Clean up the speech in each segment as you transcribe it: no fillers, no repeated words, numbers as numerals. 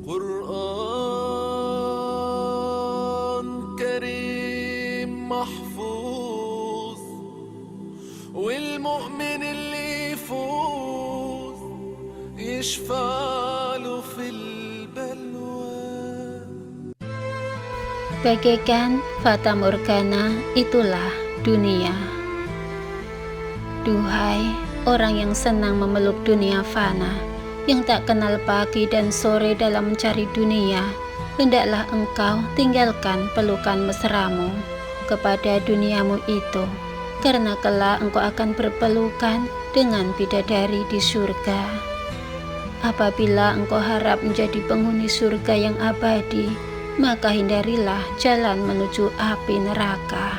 قرآن كريم محفوظ، والمؤمن اللي يفوز يشفع له في البلوى. Bagaikan fata morgana, itulah dunia. Duhai orang yang senang memeluk dunia fana, yang tak kenal pagi dan sore dalam mencari dunia, hendaklah engkau tinggalkan pelukan mesramu kepada duniamu itu, karena kelak engkau akan berpelukan dengan bidadari di surga. Apabila engkau harap menjadi penghuni surga yang abadi, maka hindarilah jalan menuju api neraka.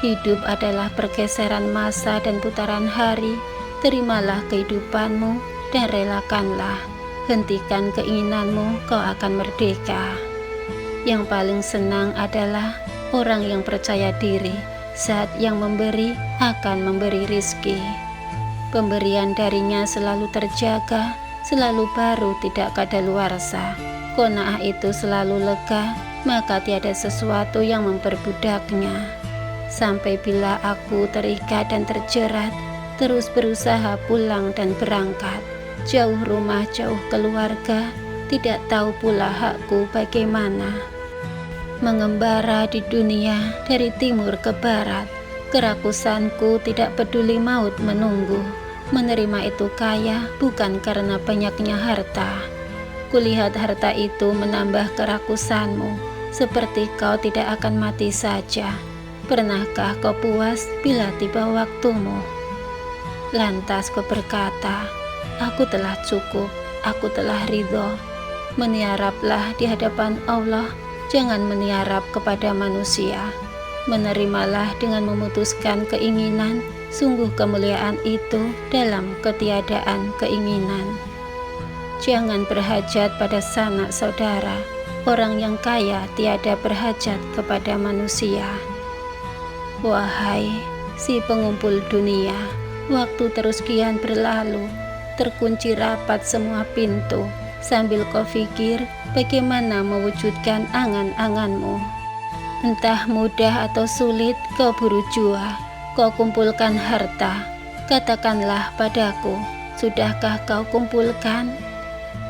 Hidup adalah pergeseran masa dan putaran hari. Terimalah kehidupanmu dan relakanlah. Hentikan keinginanmu, kau akan merdeka. Yang paling senang adalah orang yang percaya diri. Zat yang memberi akan memberi rizki. Pemberian darinya selalu terjaga, selalu baru, tidak kadaluarsa. Qanaah itu selalu lega, maka tiada sesuatu yang memperbudaknya. Sampai bila aku terikat dan terjerat, terus berusaha pulang dan berangkat, jauh rumah, jauh keluarga, tidak tahu pula hakku bagaimana. Mengembara di dunia dari timur ke barat, kerakusanku tidak peduli maut menunggu. Menerima itu kaya bukan karena banyaknya harta. Kulihat harta itu menambah kerakusanmu, seperti kau tidak akan mati saja. Pernahkah kau puas bila tiba waktumu? Lantas kau berkata, aku telah cukup, aku telah ridho. Meniaraplah di hadapan Allah, jangan meniarap kepada manusia. Menerimalah dengan memutuskan keinginan, sungguh kemuliaan itu dalam ketiadaan keinginan. Jangan berhajat pada sanak saudara. Orang yang kaya tiada berhajat kepada manusia. Wahai si pengumpul dunia, waktu terus kian berlalu, terkunci rapat semua pintu, sambil kau fikir bagaimana mewujudkan angan-anganmu. Entah mudah atau sulit, kau buru jua, kau kumpulkan harta. Katakanlah padaku, sudahkah kau kumpulkan?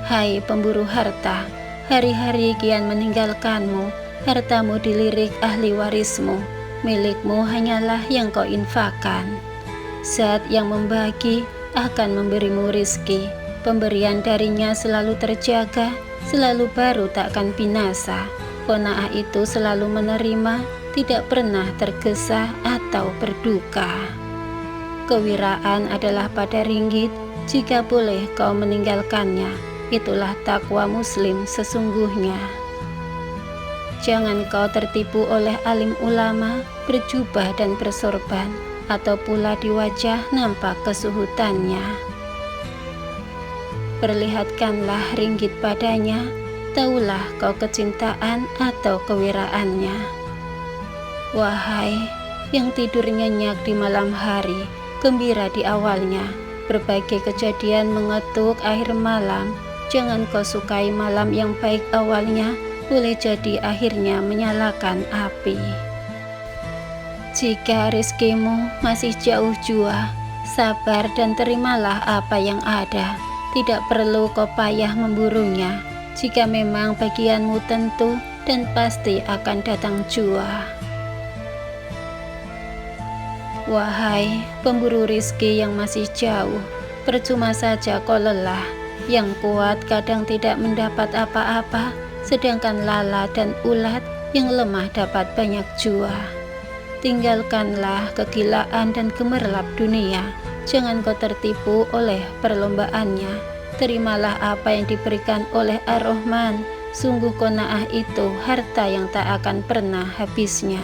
Hai pemburu harta, hari-hari kian meninggalkanmu, hartamu dilirik ahli warismu, milikmu hanyalah yang kau infakkan. Zat yang membagi akan memberimu rizki, pemberian darinya selalu terjaga, selalu baru takkan binasa. Qanaah itu selalu menerima, tidak pernah tergesa atau berduka. Kewiraan adalah pada ringgit, jika boleh kau meninggalkannya. Itulah takwa muslim sesungguhnya. Jangan kau tertipu oleh alim ulama, berjubah dan bersorban, atau pula di wajah nampak kesuhutannya. Perlihatkanlah ringgit padanya, taulah kau kecintaan atau kewiraannya. Wahai yang tidur nyenyak di malam hari, gembira di awalnya, berbagai kejadian mengetuk akhir malam. Jangan kau sukai malam yang baik awalnya, boleh jadi akhirnya menyalakan api. Jika rizkimu masih jauh jua, sabar dan terimalah apa yang ada. Tidak perlu kau payah memburunya, jika memang bagianmu tentu dan pasti akan datang jua. Wahai pemburu rizki yang masih jauh, percuma saja kau lelah. Yang kuat kadang tidak mendapat apa-apa, sedangkan lala dan ulat yang lemah dapat banyak jua. Tinggalkanlah kegilaan dan gemerlap dunia, jangan kau tertipu oleh perlombaannya. Terimalah apa yang diberikan oleh Ar-Rahman, sungguh qanaah itu harta yang tak akan pernah habisnya.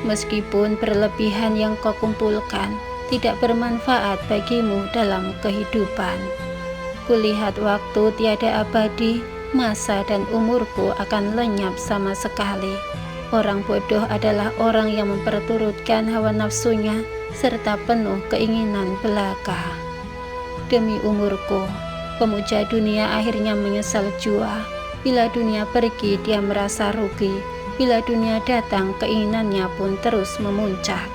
Meskipun berlebihan yang kau kumpulkan tidak bermanfaat bagimu dalam kehidupan. Kulihat waktu tiada abadi, masa dan umurku akan lenyap sama sekali. Orang bodoh adalah orang yang memperturutkan hawa nafsunya serta penuh keinginan belaka. Demi umurku, Pemuja dunia akhirnya menyesal jua. Bila dunia pergi, dia merasa rugi. Bila dunia datang, keinginannya pun terus memuncak.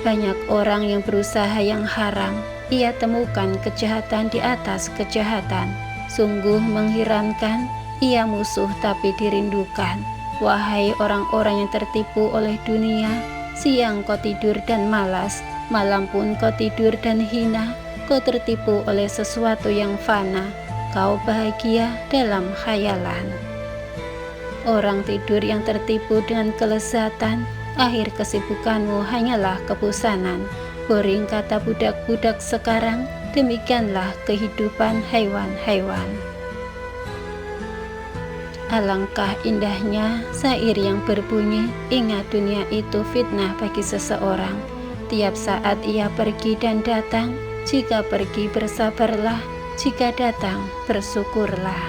Banyak orang yang berusaha yang haram, ia temukan kejahatan di atas kejahatan. Sungguh mengherankan, ia musuh tapi dirindukan. Wahai orang-orang yang tertipu oleh dunia, siang kau tidur dan malas, malam pun kau tidur dan hina. Kau tertipu oleh sesuatu yang fana, kau bahagia dalam khayalan. Orang tidur yang tertipu dengan kelezatan, akhir kesibukanmu hanyalah kebosanan. Boring kata budak-budak sekarang, demikianlah kehidupan hewan-hewan. Alangkah indahnya syair yang berbunyi, ingat dunia itu fitnah bagi seseorang. Tiap saat ia pergi dan datang, jika pergi bersabarlah, jika datang bersyukurlah.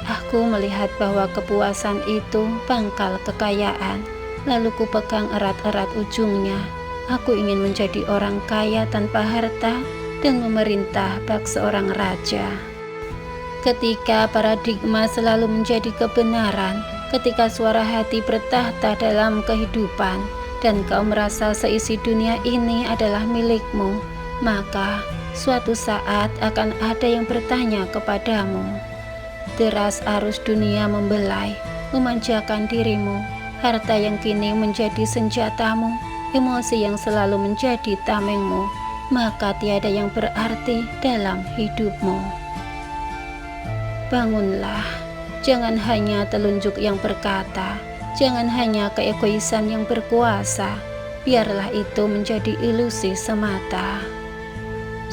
Aku melihat bahwa kepuasan itu pangkal kekayaan, lalu ku pegang erat-erat ujungnya. Aku ingin menjadi orang kaya tanpa harta dan memerintah bak seorang raja. Ketika paradigma selalu menjadi kebenaran, ketika suara hati bertahta dalam kehidupan, dan kau merasa seisi dunia ini adalah milikmu, maka suatu saat akan ada yang bertanya kepadamu. Deras arus dunia membelai, memanjakan dirimu, harta yang kini menjadi senjatamu, emosi yang selalu menjadi tamengmu, maka tiada yang berarti dalam hidupmu. Bangunlah, jangan hanya telunjuk yang berkata, jangan hanya keegoisan yang berkuasa, biarlah itu menjadi ilusi semata.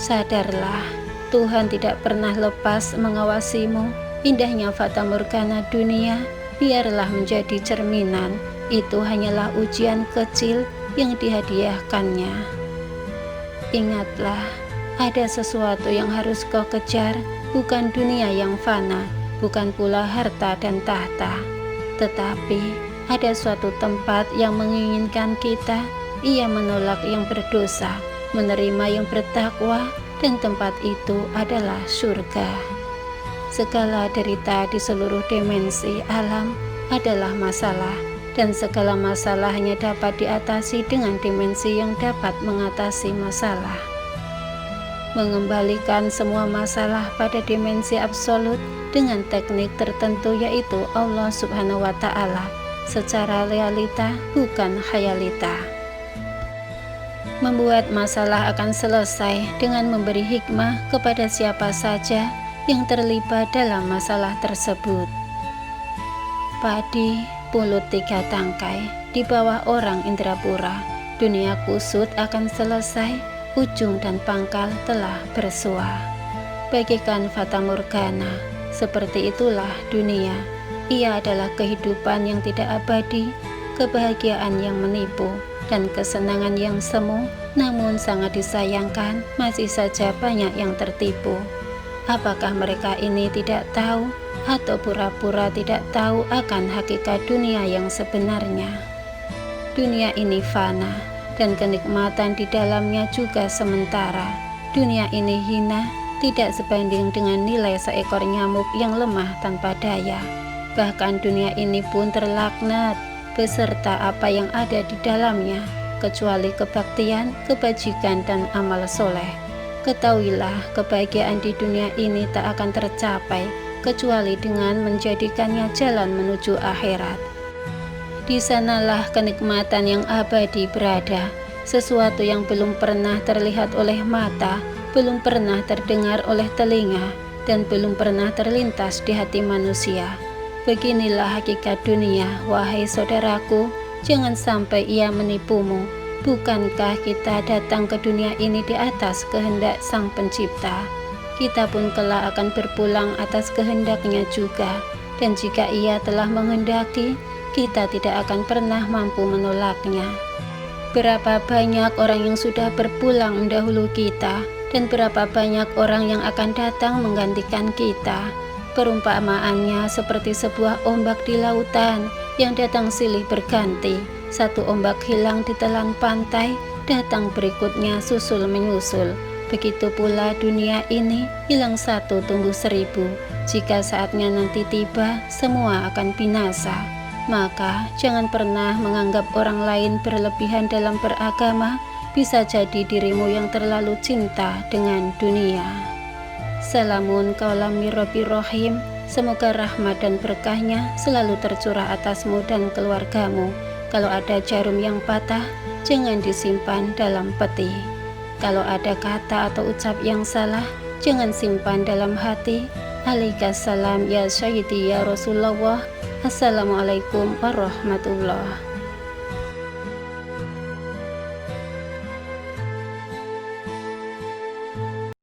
Sadarlah, Tuhan tidak pernah lepas mengawasimu. Indahnya fata morgana dunia, biarlah menjadi cerminan. Itu hanyalah ujian kecil yang dihadiahkannya. Ingatlah, ada sesuatu yang harus kau kejar, bukan dunia yang fana, bukan pula harta dan tahta, tetapi ada suatu tempat yang menginginkan kita. Ia menolak yang berdosa, menerima yang bertakwa, dan tempat itu adalah surga. Segala derita di seluruh dimensi alam adalah masalah, dan segala masalah hanya dapat diatasi dengan dimensi yang dapat mengatasi masalah. Mengembalikan semua masalah pada dimensi absolut dengan teknik tertentu, yaitu Allah Subhanahu wa Ta'ala, secara realita bukan khayalita. Membuat masalah akan selesai dengan memberi hikmah kepada siapa saja yang terlibat dalam masalah tersebut. Padi pulut 3 tangkai di bawah orang Indrapura, dunia kusut akan selesai, ujung dan pangkal telah bersua. Bagikan fata morgana, seperti itulah dunia. Ia adalah kehidupan yang tidak abadi, kebahagiaan yang menipu, dan kesenangan yang semu. Namun sangat disayangkan, masih saja banyak yang tertipu. Apakah mereka ini tidak tahu atau pura-pura tidak tahu akan hakikat dunia yang sebenarnya? Dunia ini fana, dan kenikmatan di dalamnya juga sementara. Dunia ini hina, tidak sebanding dengan nilai seekor nyamuk yang lemah tanpa daya. Bahkan dunia ini pun terlaknat beserta apa yang ada di dalamnya, kecuali kebaktian, kebajikan, dan amal soleh. Ketahuilah, kebahagiaan di dunia ini tak akan tercapai kecuali dengan menjadikannya jalan menuju akhirat. Di sanalah kenikmatan yang abadi berada, sesuatu yang belum pernah terlihat oleh mata, belum pernah terdengar oleh telinga, dan belum pernah terlintas di hati manusia. Beginilah hakikat dunia, wahai saudaraku, jangan sampai ia menipumu. Bukankah kita datang ke dunia ini di atas kehendak Sang Pencipta? Kita pun kelak akan berpulang atas kehendaknya juga, dan jika ia telah menghendaki, kita tidak akan pernah mampu menolaknya. Berapa banyak orang yang sudah berpulang mendahulu kita, dan berapa banyak orang yang akan datang menggantikan kita. Perumpamaannya seperti sebuah ombak di lautan yang datang silih berganti. Satu ombak hilang di telan pantai, datang berikutnya susul menyusul. Begitu pula dunia ini, hilang satu tumbuh seribu. Jika saatnya nanti tiba, semua akan binasa. Maka jangan pernah menganggap orang lain berlebihan dalam beragama. Bisa jadi dirimu yang terlalu cinta dengan dunia. Salamun kaulam mir Rabbir Rahim. Semoga rahmat dan berkahnya selalu tercurah atasmu dan keluargamu. Kalau ada jarum yang patah, jangan disimpan dalam peti. Kalau ada kata atau ucap yang salah, jangan simpan dalam hati. Alaikassalam ya Sayyidi ya Rasulullah. Assalamualaikum warahmatullahi